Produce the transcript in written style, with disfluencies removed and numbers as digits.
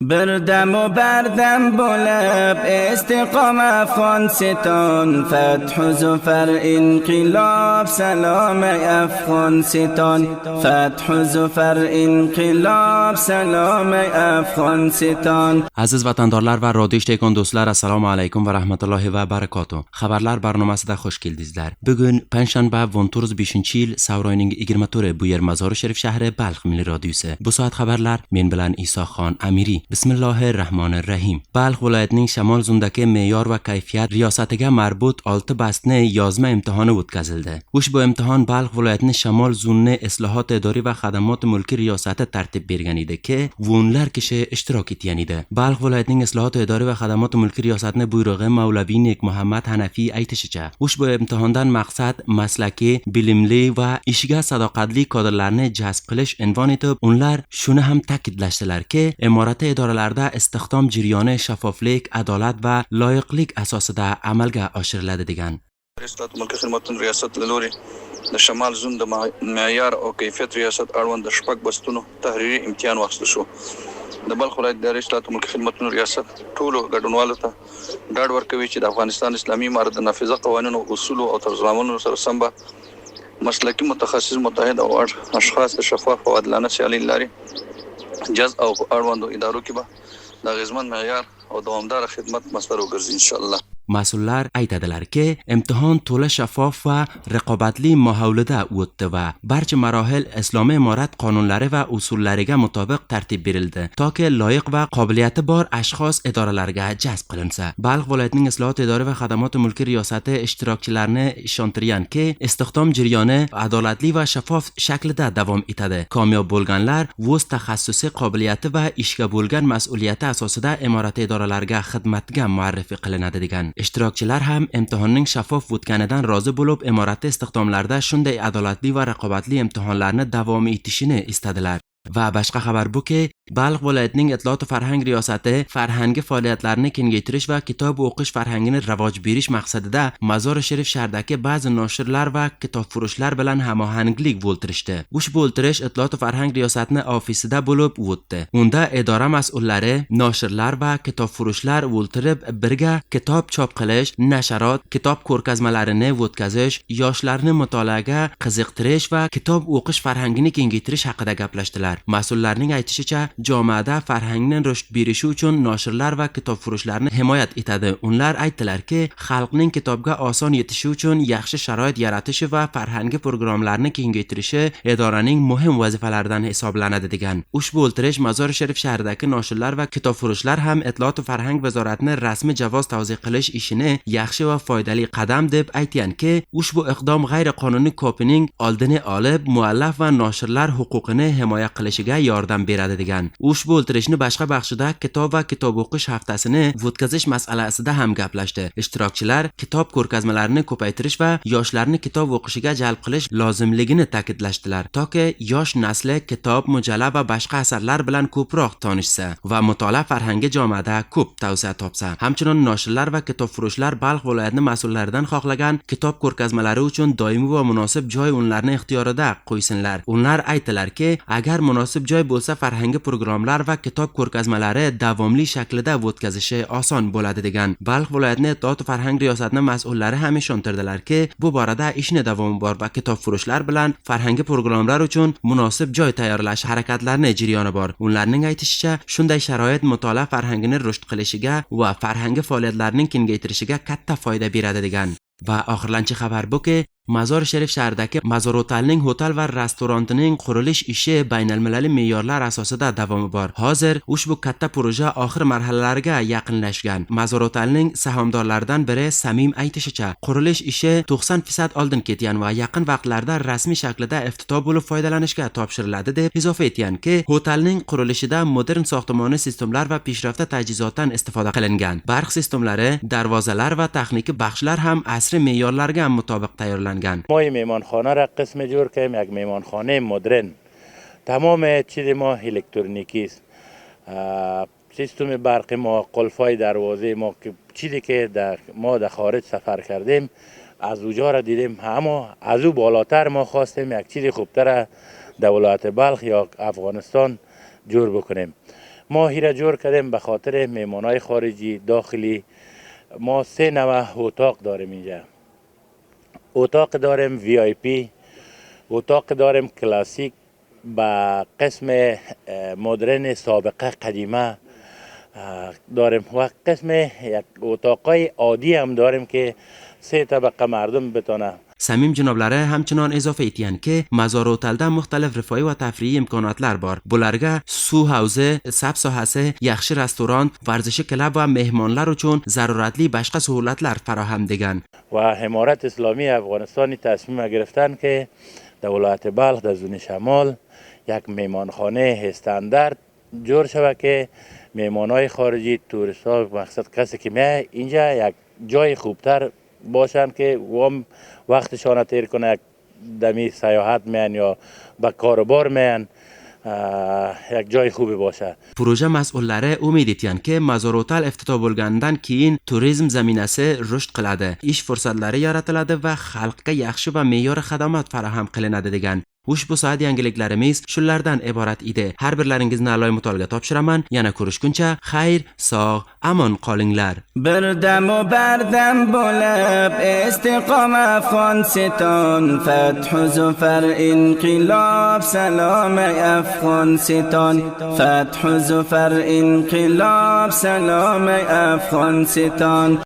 بردم و بردم بلب استقام افغانستان فتح و ظفر انقلاب سلام افغانستان فتح و ظفر انقلاب سلام افغانستان. Aziz vatandaşlar ve radyo işləyən dostlar, assalamu alaykum ve rahmetullahi ve barakatuh. Xabarlar barnamasida xoş geldinizler. Bugün Panshanba 1905-yil Savr oyining 24 bu yer Mazori Sharif shahri Balx Milliy radiosi. Bu soat xabarlar men bilan Isoxon Amiri. Bismillahirrahmanirrahim. Balx viloyatining Shamol zundagi me'yor va kayfiyat riyosatiga marbut 6 bastni yozma imtihoni o'tkazildi. Ushbu imtihon Balx viloyatining Shamol zunni islohot idoriy va xadamot mulkiy riyosati tartib bergan edi ki, o'nlar kishi ishtirok etgan edi. Balx viloyatining islohot idoriy va xadamot mulkiy riyosatini buyrug'i Mavlaviy Nek Muhammad Hanafiy aytishicha, ushbu imtihondan maqsad maslakiy, bilimli va ishiga sadoqatli kadrlarni jazb qilish unvon etib, ular shuni ham ta'kidlashdilarki, imorati idoralarda istihdom jarayoni shaffoflik, adolat va loyiqlik asosida amalga oshiriladi degan. ریاست ملکی خدماتو ریاست لوري د شمال زون د معیار او کیفیت ریاست اړوند د شپږ بستونو تحریري امتحان واخیستل شو. د بلخ ولایت د ریاست ملکی خدماتو ریاست ټولو ګډونوالو ته ډاډ ورکوي چې د افغانستان اسلامي امارت د نافذه قوانینو اصول او طرزالعملونو سره سم مسلکي متخصص متحد او اشخاص د شفاف او عادلانه سیالي لري جز او اړوندو ادارو کې به د غزمن معیار او دوامدار خدمت مصدر وګرځي ان شاء الله. Mas'ullar aytadilar-ki, imtihon to'la shaffof va raqobatli mahovlida o'tdi va barcha marahil islomiy imorat qonunlari va usullariga mutobiq tartib berildi, toki loyiq va qobiliyati bor ashxos idoralarga jazb qilinsa. Balx viloyatining islohot idoriy va xadamot mulkiy riyosati ishtirokchilarini ishontirganki, istihdom jarayoni adolatli va shaffof shaklida davom etadi. Kamyob bo'lganlar o'z taxassusiy qobiliyati va ishga bo'lgan mas'uliyati asosida imorat idoralariga xizmatga muarrifi qilinadi degan. Ishtirokchilar ham imtihonning shaffof o'tganidan rozi bo'lib, imoratda istihdomlarda shunday adolatli va raqobatli imtihonlarni davom etishini istadilar. Va boshqa xabar buki, Balx viloyatining Itlot farhang riyosati farhangi faoliyatlarini kengaytirish va kitob o'qish farhangini rivoj berish maqsadida Mazori Sharif shahridagi ba'zi noshirlar va kitobfurushlar bilan hamohanglik bo'ltirishdi. Ushbu bo'ltirish Itlot farhang riyosatining ofisida bo'lib o'tdi. Unda idora mas'ullari, noshirlar va kitobfurushlar o'ltirib birga kitob chop qilish, nasharot, kitob ko'rgazmalarini o'tkazish, yoshlarni mutolaaga qiziqtirish va kitob o'qish farhangini kengaytirish haqida gaplashdilar. Mas'ullarning aytishicha, jamoada farhangning rushd berishi uchun noshirlar va kitobfurushlarni himoyat etadi. Ular aytdilarki, xalqning kitobga oson yetishi uchun yaxshi sharoit yaratishi va farhangi programmalarni kengaytirishi idoraning muhim vazifalaridan hisoblanadi degan. Ushbu o'ltirish Mazori Sharif shahridagi noshirlar va kitobfurushlar ham Itlot farhang vazoratini rasmiy javoz tavsiq qilish ishini yaxshi va foydali qadam deb aytganki, ushbu iqdom g'ayriqonuniy kopining oldini olib, muallif va noshirlar huquqini himoya qilishiga yordam beradi degan. Ushbu o'ltirishni boshqa baxshida kitob va kitob o'qish haftasini o'tkazish masalasida ham gaplashdi. Ishtirokchilar kitob ko'rgazmalarini ko'paytirish va yoshlarni kitob o'qishiga jalb qilish lozimligini ta'kidlashdilar, toki yosh nasli kitob, mujalla va boshqa asarlar bilan ko'proq tanishsa va mutolaa farhangi jamoada ko'p tavsiya topsa. Hamchunon noshirlar va kitobfurushlar Balx viloyatining mas'ullaridan xohlagan kitob ko'rgazmalari uchun doimiy va munosib joy ularning ixtiyorida qo'ysinlar. Ular aytdilarki, agar munosib joy bo'lsa, farhangi programmalar va kitob ko'rgazmalari davomli shaklida o'tkazishi oson bo'ladi degan. Balx viloyatining Itlot farhang riyosatining mas'ullari ham ishontirdilarki, bu borada ishni davomi bor va kitobfurushlar bilan farhangi programmalar uchun munosib joy tayyorlash harakatlarini jarayoni bor. Ularning aytishicha, shunday sharoit mutolaa farhangini rushd qilishiga va farhangi faoliyatlarining kengaytirishiga katta foyda beradi degan. Va oxirlanchi xabar buki, Mazori Sharif shahridagi Mazorotalning hotel va restorantining qurilish ishi baynalmilaliy me'yorlar asosida davomi bor. Hozir ushbu katta proje oxir marhalalariga yaqinlashgan. Mazorotalning sahmdorlaridan biri Samim aytishicha, qurilish ishi 90% oldin ketgan va yaqin vaqtlarda rasmiy shaklida iftito bo'lib foydalanishga topshiriladi deb izofa etganki, hotelning qurilishida modern soxtamoniy sistemlar va peshrafta tajhizotdan istifoda qilingan. Barq sistemlari, darvozalar va texnik baxshlar ham asriy me'yorlarga mutobiq tayyorlangan. ما این میمانخانه را قسم جور کردیم یک میمانخانه مدرن. تمام چیز ما الکترونیکی است. سیستم برق ما، قلفای دروازه ما، چیزی که ما در خارج سفر کردیم از اوجا را دیدیم، اما از او بالاتر ما خواستیم یک چیز خوبتر در ولایت بلخ یا افغانستان جور بکنیم. ما هیره جور کردیم به خاطر میمانای خارجی داخلی. ما 3 نوع اتاق داریم اینجا. اتاق داریم VIP، اتاق داریم کلاسیک با قسم مدرن سابقه قدیمه داریم و قسم یک اتاقای عادی هم داریم که 3 طبقه مردم بتونه. Samim janoblari hamchinon izofa etgan ki, mazor otelda muxtalif rifoi va tafrihiy imkoniyatlar bor. Bularga suv havuzi, sabz sohasi, yaxshi restoran, varzishi klub va mehmonlar uchun zaruratli boshqa sahullatlar farahm degan. و امارت اسلامی افغانستان تصمیم گرفتن که در ولایت بلخ در زون شمال یک میمانخانه استاندارد جور شود که میمانای خارجی، توریست ها، مقصد کسی که میاد اینجا یک جای خوبتر باشن که وقتشان تیر کنه، یک دمی سیاحت میان یا به کاروبار میان، یک جای خوبی باشه. Proje mas'ullari umid etgan ki, mazor otel iftitoh bo'lganidan keyin turizm zaminasi rishd qiladi, ish fursatlari yaratiladi va xalqqa yaxshi va me'yor xizmat farahm qilinadi degan. Ushbu soat yangiliklarimiz shulardan iborat edi. Har birlaringizni a'loy mutolaaga topshiraman. Yana ko'rishguncha xayr, sog', amon qolinglar. بردم و بردم بلب استقام افغانستان فتح زفر انقلاب سلام افغانستان فتح زفر انقلاب سلام افغانستان